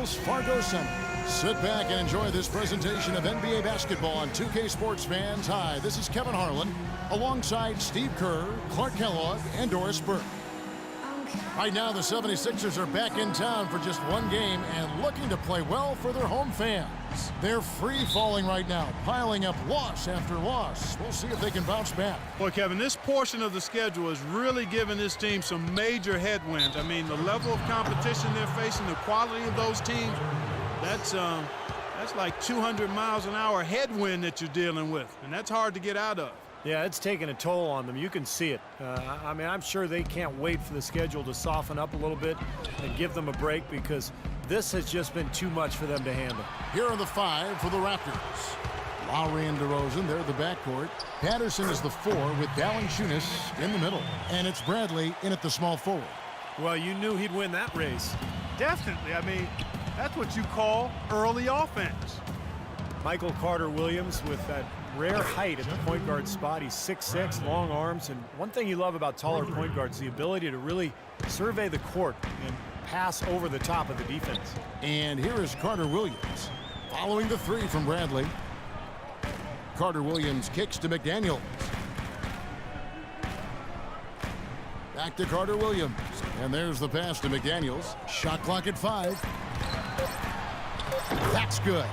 Wells Fargo Center. Sit back and enjoy this presentation of NBA basketball on 2K Sports fans. Hi, this is Kevin Harlan alongside Steve Kerr, Clark Kellogg, and Doris Burke. Right now, the 76ers are back in town for just one game and looking to play well for their home fans. They're free-falling right now, piling up loss after loss. We'll see if they can bounce back. Boy, Kevin, this portion of the schedule is really giving this team some major headwinds. I mean, the level of competition they're facing, the quality of those teams, that's like 200 miles an hour headwind that you're dealing with, and that's hard to get out of. Yeah, it's taking a toll on them. You can see it. I mean, I'm sure they can't wait for the schedule to soften up a little bit and give them a break because this has just been too much for them to handle. Here are the 5 for the Raptors. Lowry and DeRozan, they're the backcourt. Patterson is the 4 with Valanciunas in the middle. And it's Bradley in at the small forward. Well, you knew he'd win that race. Definitely. I mean, that's what you call early offense. Michael Carter-Williams with that rare height at the point guard spot. He's 6'6", long arms, and one thing you love about taller point guards, the ability to really survey the court and pass over the top of the defense. And here is Carter-Williams following the 3 from Bradley. Carter-Williams kicks to McDaniels. Back to Carter-Williams, and there's the pass to McDaniels. Shot clock at 5. That's good.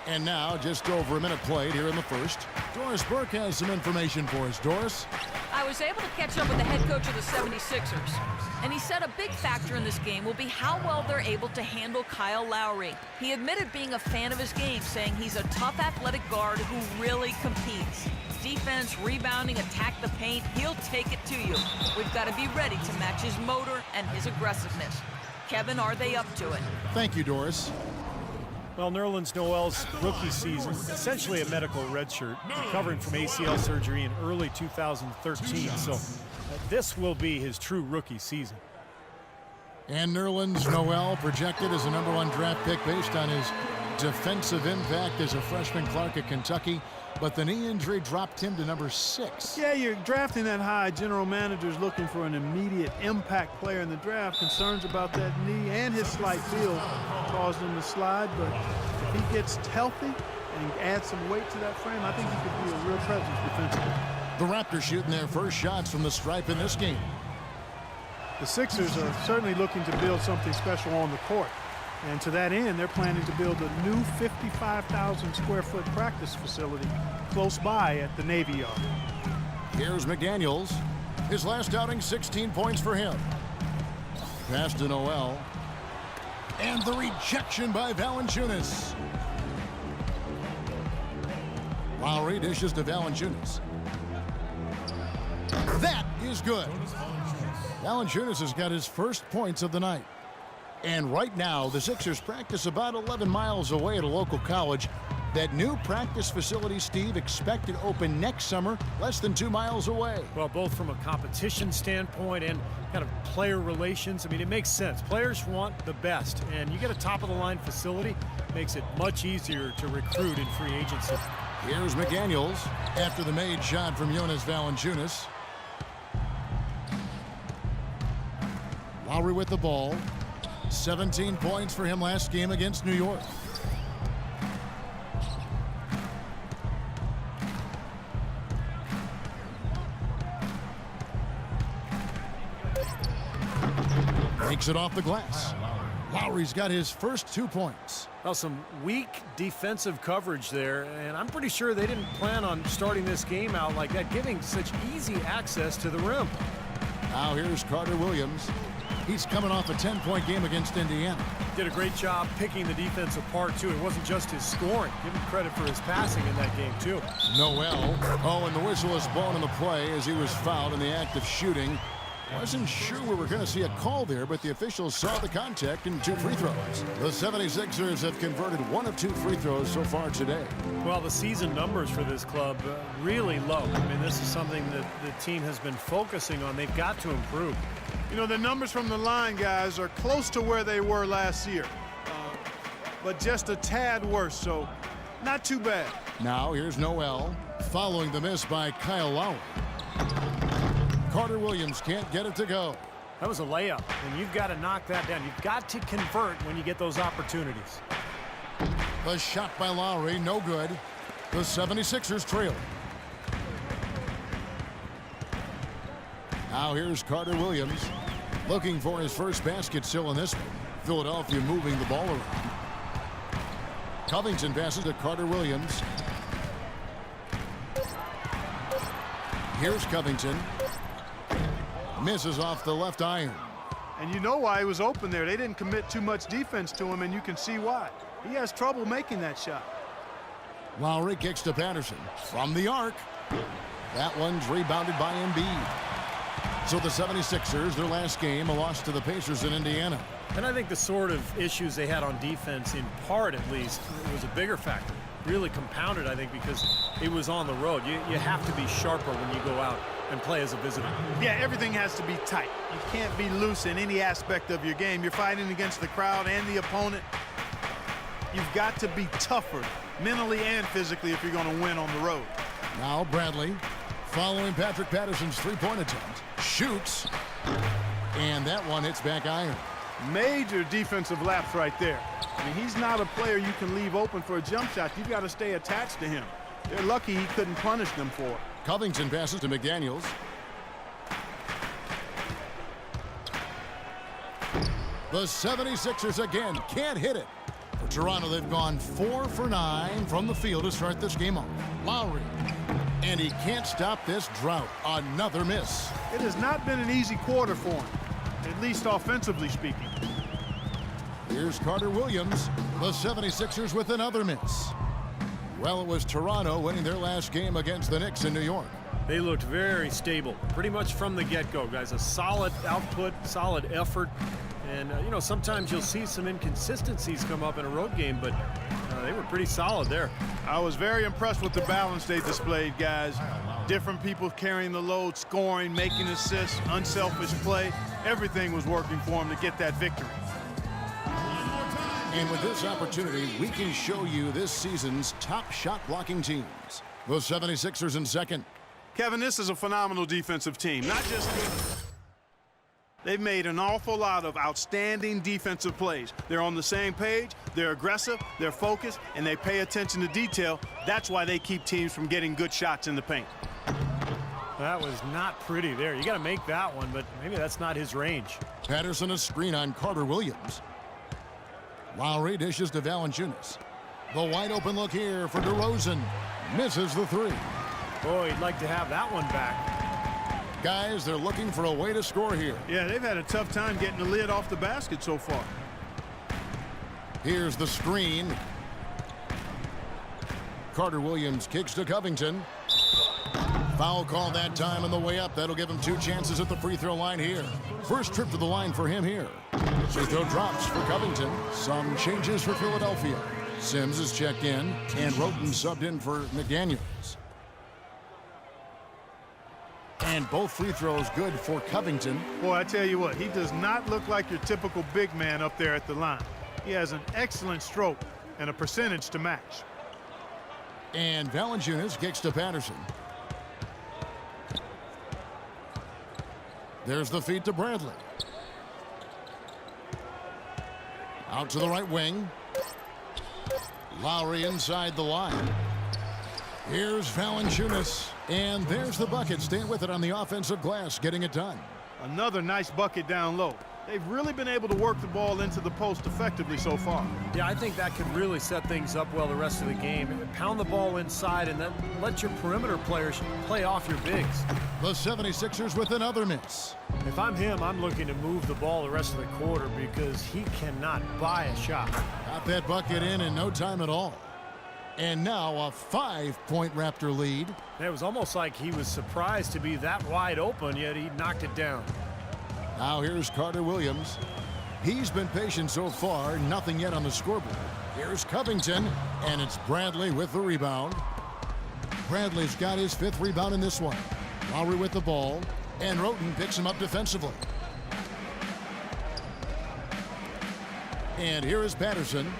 And now, just over a minute played here in the first. Doris Burke has some information for us. Doris? I was able to catch up with the head coach of the 76ers, and he said a big factor in this game will be how well they're able to handle Kyle Lowry. He admitted being a fan of his game, saying he's a tough athletic guard who really competes. Defense, rebounding, attack the paint, he'll take it to you. We've got to be ready to match his motor and his aggressiveness. Kevin, are they up to it? Thank you, Doris. Well, Nerlens Noel's rookie season, essentially a medical redshirt, recovering from ACL surgery in early 2013. So this will be his true rookie season. And Nerlens Noel projected as a #1 draft pick based on his defensive impact as a freshman. Clark at Kentucky. But the knee injury dropped him to #6. Yeah, you're drafting that high. General manager's looking for an immediate impact player in the draft. Concerns about that knee and his slight build caused him to slide. But if he gets healthy and adds some weight to that frame, I think he could be a real presence defensively. The Raptors shooting their first shots from the stripe in this game. The Sixers are certainly looking to build something special on the court. And to that end, they're planning to build a new 55,000 square foot practice facility close by at the Navy Yard. Here's McDaniels. His last outing, 16 points for him. Pass to Noel. And the rejection by Valanciunas. Lowry dishes to Valanciunas. That is good. Valanciunas has got his first points of the night. And right now, the Sixers practice about 11 miles away at a local college. That new practice facility, Steve, expected to open next summer, less than 2 miles away. Well, both from a competition standpoint and kind of player relations, I mean, it makes sense. Players want the best, and you get a top-of-the-line facility, makes it much easier to recruit in free agency. Here's McDaniels after the made shot from Jonas Valanciunas. Lowry with the ball. 17 points for him last game against New York. Breaks it off the glass. Lowry's got his first 2 points. Well, some weak defensive coverage there, and I'm pretty sure they didn't plan on starting this game out like that, giving such easy access to the rim. Now here's Carter-Williams. He's coming off a 10-point game against Indiana. Did a great job picking the defense apart, too. It wasn't just his scoring. Give him credit for his passing in that game, too. Noel. Oh, and the whistle is blown in the play as he was fouled in the act of shooting. Wasn't sure we were going to see a call there, but the officials saw the contact and 2 free throws. The 76ers have converted 1 of 2 free throws so far today. Well, the season numbers for this club really low. I mean, this is something that the team has been focusing on. They've got to improve. You know, the numbers from the line, guys, are close to where they were last year, but just a tad worse, so not too bad. Now here's Noel following the miss by Kyle Lowry. Carter-Williams can't get it to go. That was a layup, and you've got to knock that down. You've got to convert when you get those opportunities. The shot by Lowry, no good. The 76ers trail. Now here's Carter Williams looking for his first basket still in this one. Philadelphia moving the ball around. Covington passes to Carter Williams. Here's Covington. Misses off the left iron. And you know why he was open there. They didn't commit too much defense to him, and you can see why. He has trouble making that shot. Lowry kicks to Patterson from the arc. That one's rebounded by Embiid. So the 76ers, their last game, a loss to the Pacers in Indiana. And I think the sort of issues they had on defense, in part at least, was a bigger factor. Really compounded, I think, because it was on the road. You have to be sharper when you go out and play as a visitor. Yeah, everything has to be tight. You can't be loose in any aspect of your game. You're fighting against the crowd and the opponent. You've got to be tougher mentally and physically if you're going to win on the road. Now Bradley, following Patrick Patterson's three-point attempt, shoots, and that one hits back iron. Major defensive lapse right there. I mean, he's not a player you can leave open for a jump shot. You've got to stay attached to him. They're lucky he couldn't punish them for it. Covington passes to McDaniels. The 76ers again can't hit it. For Toronto, they've gone 4 for 9 from the field to start this game off. Lowry, and he can't stop this drought. Another miss. It has not been an easy quarter for him, at least offensively speaking. Here's Carter Williams, the 76ers with another miss. Well, it was Toronto winning their last game against the Knicks in New York. They looked very stable, pretty much from the get-go, guys. A solid output, solid effort. And, you know, sometimes you'll see some inconsistencies come up in a road game, but they were pretty solid there. I was very impressed with the balance they displayed, guys. Different people carrying the load, scoring, making assists, unselfish play. Everything was working for them to get that victory. And with this opportunity, we can show you this season's top shot blocking teams. The 76ers in second. Kevin, this is a phenomenal defensive team. Not just they've made an awful lot of outstanding defensive plays. They're on the same page, they're aggressive, they're focused, and they pay attention to detail. That's why they keep teams from getting good shots in the paint. That was not pretty there. You got to make that one, but maybe that's not his range. Patterson a screen on Carter Williams. Lowry dishes to Valanciunas. The wide open look here for DeRozan. Misses the three. Boy, he'd like to have that one back. Guys, they're looking for a way to score here. Yeah, they've had a tough time getting the lid off the basket so far. Here's the screen. Carter Williams kicks to Covington. Foul call that time on the way up. That'll give him 2 chances at the free throw line here. First trip to the line for him here. Free throw drops for Covington. Some changes for Philadelphia. Sims is checked in, and Roten subbed in for McDaniels. And both free throws good for Covington. Boy, I tell you what, he does not look like your typical big man up there at the line. He has an excellent stroke and a percentage to match. And Valanciunas kicks to Patterson. There's the feed to Bradley. Out to the right wing. Lowry inside the line. Here's Valanciunas. And there's the bucket. Staying with it on the offensive glass, getting it done. Another nice bucket down low. They've really been able to work the ball into the post effectively so far. Yeah, I think that could really set things up well the rest of the game. Pound the ball inside and then let your perimeter players play off your bigs. The 76ers with another miss. If I'm him, I'm looking to move the ball the rest of the quarter because he cannot buy a shot. Got that bucket in no time at all. And now a 5-point Raptor lead. It was almost like he was surprised to be that wide open, yet he knocked it down. Now here's Carter Williams. He's been patient so far, nothing yet on the scoreboard. Here's Covington, and it's Bradley with the rebound. Bradley's got his 5th rebound in this one. Lowry with the ball, and Roten picks him up defensively. And here is Patterson,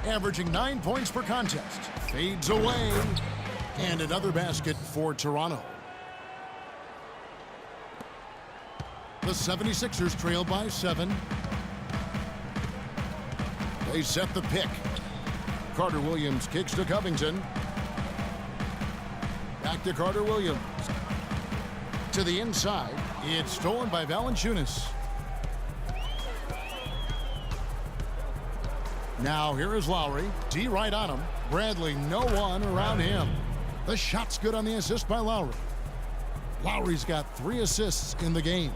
averaging 9 points per contest. Fades away, and another basket for Toronto. The 76ers trail by 7. They set the pick. Carter Williams kicks to Covington. Back to Carter Williams. To the inside. It's stolen by Valanciunas. Now here is Lowry. D right on him. Bradley, no one around him. The shot's good on the assist by Lowry. Lowry's got 3 assists in the game.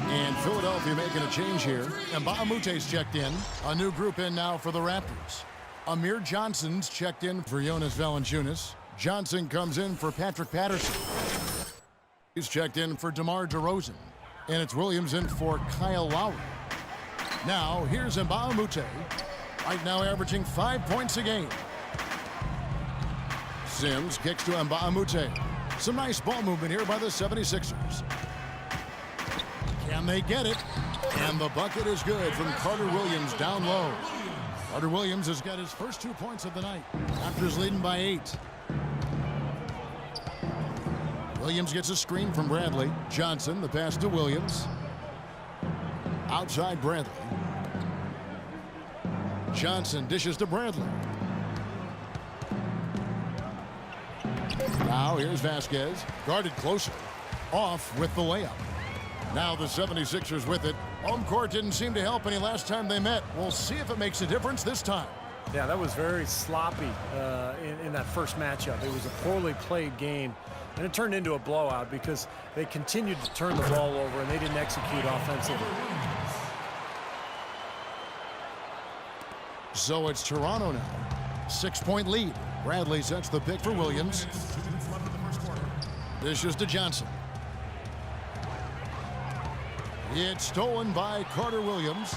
And Philadelphia making a change here. And Mbah a Moute's checked in. A new group in now for the Raptors. Amir Johnson's checked in for Jonas Valanciunas. Johnson comes in for Patrick Patterson. He's checked in for DeMar DeRozan. And it's Williams in for Kyle Lowry. Now, here's Mbah a Moute. Right now averaging 5 points a game. Sims kicks to Mbah a Moute. Some nice ball movement here by the 76ers. Can they get it? And the bucket is good from Carter Williams down low. Carter Williams has got his first 2 points of the night. Raptors leading by 8. Williams gets a screen from Bradley. Johnson, the pass to Williams. Outside Bradley. Johnson dishes to Bradley. Now here's Vasquez. Guarded closer. Off with the layup. Now the 76ers with it. Home court didn't seem to help any last time they met. We'll see if it makes a difference this time. Yeah, that was very sloppy in that first matchup. It was a poorly played game, and it turned into a blowout because they continued to turn the ball over and they didn't execute offensively. So it's Toronto now. 6-point lead. Bradley sets the pick for Williams. Dishes to Johnson. It's stolen by Carter Williams.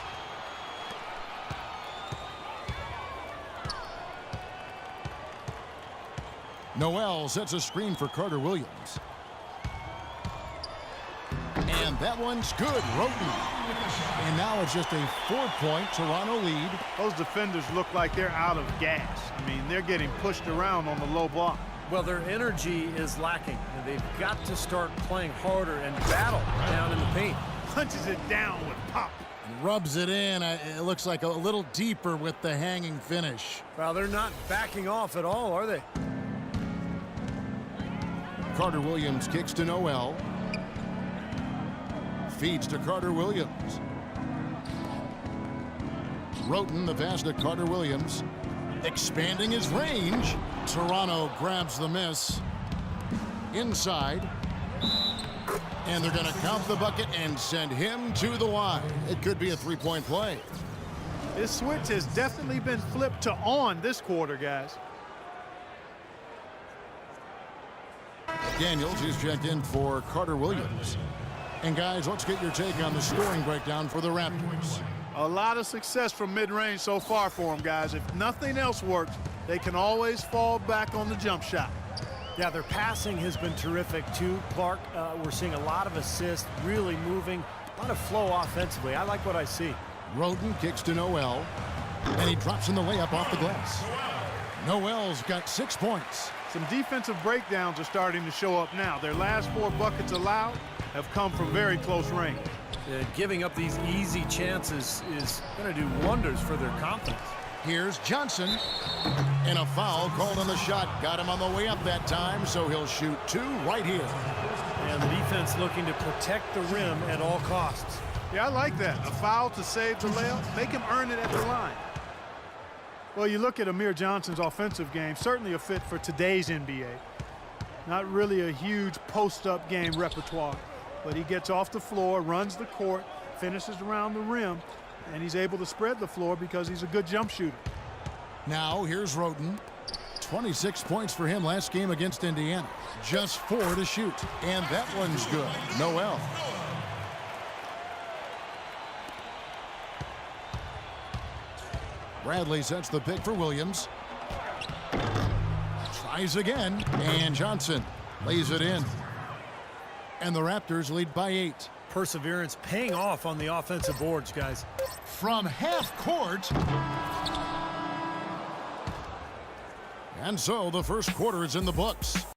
Noel sets a screen for Carter Williams. And that one's good. Roten. And now it's just a 4-point Toronto lead. Those defenders look like they're out of gas. I mean, they're getting pushed around on the low block. Well, their energy is lacking. They've got to start playing harder and battle down in the paint. Punches it down with pop. Rubs it in. It looks like a little deeper with the hanging finish. Well, they're not backing off at all, are they? Carter Williams kicks to Noel. Feeds to Carter Williams. Roten, the pass to Carter Williams. Expanding his range. Toronto grabs the miss. Inside. And they're going to count the bucket and send him to the line. It could be a 3-point play. This switch has definitely been flipped to on this quarter, guys. Daniels is checked in for Carter Williams. And guys, let's get your take on the scoring breakdown for the Raptors. A lot of success from mid-range so far for them, guys. If nothing else works, they can always fall back on the jump shot. Yeah, their passing has been terrific too, Clark. We're seeing a lot of assists, really moving, a lot of flow offensively. I like what I see. Roten kicks to Noel, and he drops in the layup off the glass. Noel's got 6 points. Some defensive breakdowns are starting to show up now. Their last 4 buckets allowed have come from very close range. Giving up these easy chances is going to do wonders for their confidence. Here's Johnson, and a foul called on the shot. Got him on the way up that time, so he'll shoot 2 right here. And the defense looking to protect the rim at all costs. Yeah, I like that. A foul to save the layup. Make him earn it at the line. Well, you look at Amir Johnson's offensive game, certainly a fit for today's NBA. Not really a huge post-up game repertoire, but he gets off the floor, runs the court, finishes around the rim, and he's able to spread the floor because he's a good jump shooter. Now here's Roten. 26 points for him last game against Indiana. Just 4 to shoot, and that one's good. Noel. Bradley sets the pick for Williams. Tries again, and Johnson lays it in. And the Raptors lead by 8. Perseverance paying off on the offensive boards, guys. From half court. And so the first quarter is in the books.